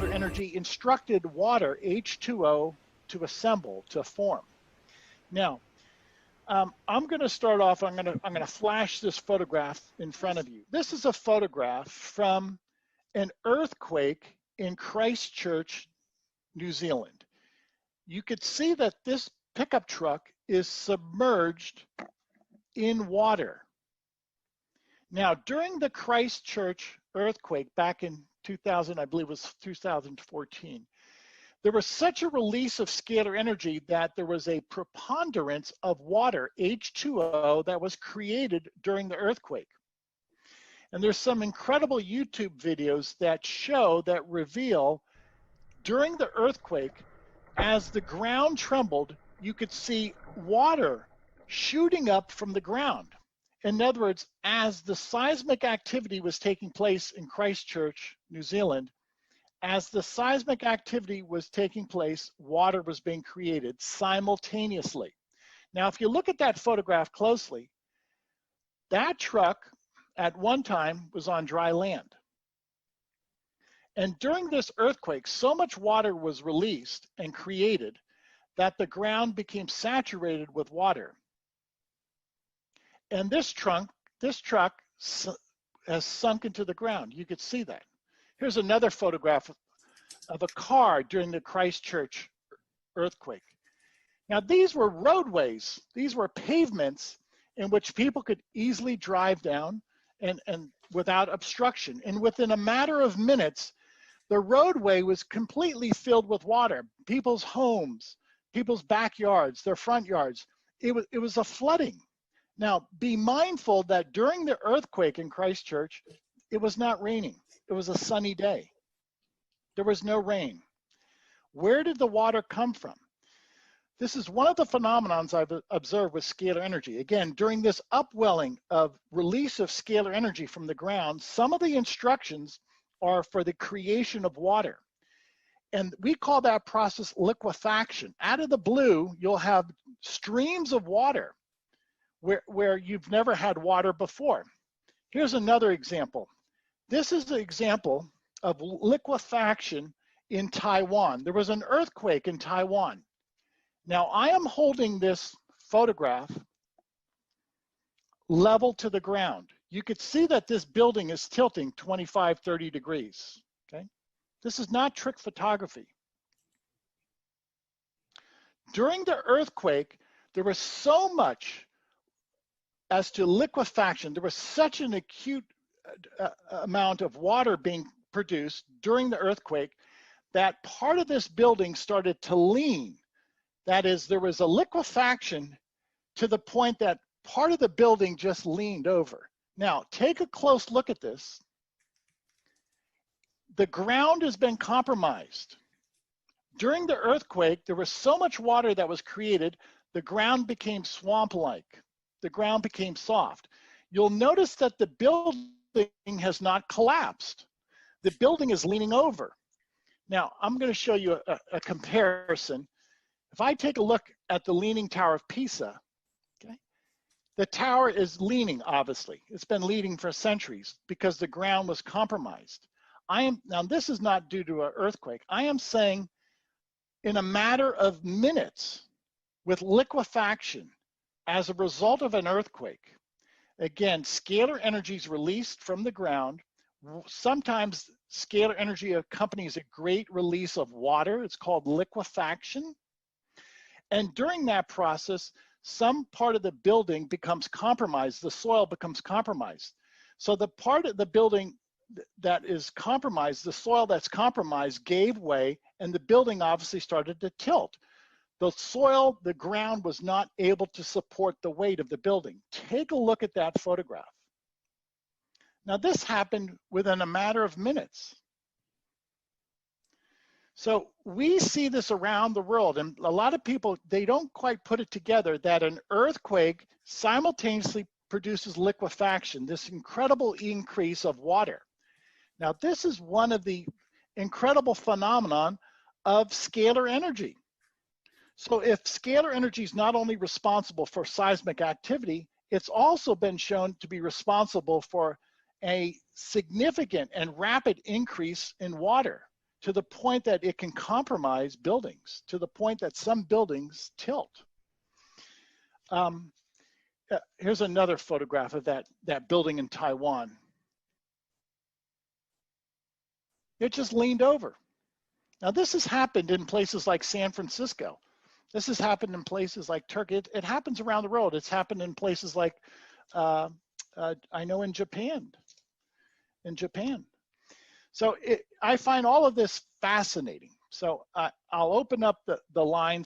scalar energy instructed water, H2O, to assemble, to form. Now, I'm going to start off, I'm going to flash this photograph in front of you. This is a photograph from an earthquake in Christchurch, New Zealand. You could see that this pickup truck is submerged in water. Now, during the Christchurch earthquake back in 2000, I believe it was 2014, there was such a release of scalar energy that there was a preponderance of water, H2O, that was created during the earthquake. And there's some incredible YouTube videos that show, that reveal, during the earthquake, as the ground trembled, you could see water shooting up from the ground. In other words, as the seismic activity was taking place in Christchurch, New Zealand, as the seismic activity was taking place, water was being created simultaneously. Now, if you look at that photograph closely, that truck at one time was on dry land. And during this earthquake, so much water was released and created that the ground became saturated with water. And this truck has sunk into the ground. You could see that. Here's another photograph of a car during the Christchurch earthquake. Now, these were roadways. These were pavements in which people could easily drive down and without obstruction. And within a matter of minutes, the roadway was completely filled with water. People's homes, people's backyards, their front yards. It was a flooding. Now, be mindful that during the earthquake in Christchurch, it was not raining. It was a sunny day. There was no rain. Where did the water come from? This is one of the phenomenons I've observed with scalar energy. Again, during this upwelling of release of scalar energy from the ground, some of the instructions are for the creation of water. And we call that process liquefaction. Out of the blue, you'll have streams of water where you've never had water before. Here's another example. This is an example of liquefaction in Taiwan. There was an earthquake in Taiwan. Now, I am holding this photograph level to the ground. You could see that this building is tilting 25, 30 degrees, okay? This is not trick photography. During the earthquake, there was so much as to liquefaction. There was such an acute amount of water being produced during the earthquake that part of this building started to lean. That is, there was a liquefaction to the point that part of the building just leaned over. Now, take a close look at this. The ground has been compromised. During the earthquake, there was so much water that was created, the ground became swamp-like. The ground became soft. You'll notice that the building has not collapsed. The building is leaning over. Now, I'm going to show you a comparison. If I take a look at the Leaning Tower of Pisa, okay, the tower is leaning, obviously. It's been leaning for centuries because the ground was compromised. Now, this is not due to an earthquake. I am saying in a matter of minutes with liquefaction as a result of an earthquake, again, scalar energy is released from the ground. Sometimes scalar energy accompanies a great release of water. It's called liquefaction. And during that process, some part of the building becomes compromised. The soil becomes compromised. So the part of the building that is compromised, the soil that's compromised gave way, and the building obviously started to tilt. The soil, the ground was not able to support the weight of the building. Take a look at that photograph. Now, this happened within a matter of minutes. So we see this around the world, and a lot of people, they don't quite put it together that an earthquake simultaneously produces liquefaction, this incredible increase of water. Now, this is one of the incredible phenomenon of scalar energy. So if scalar energy is not only responsible for seismic activity, it's also been shown to be responsible for a significant and rapid increase in water. to the point that it can compromise buildings, to the point that some buildings tilt. Here's another photograph of that building in Taiwan. It just leaned over. Now this has happened in places like San Francisco. This has happened in places like Turkey. It happens around the world. It's happened in places like, I know in Japan. So I find all of this fascinating. So I'll open up the line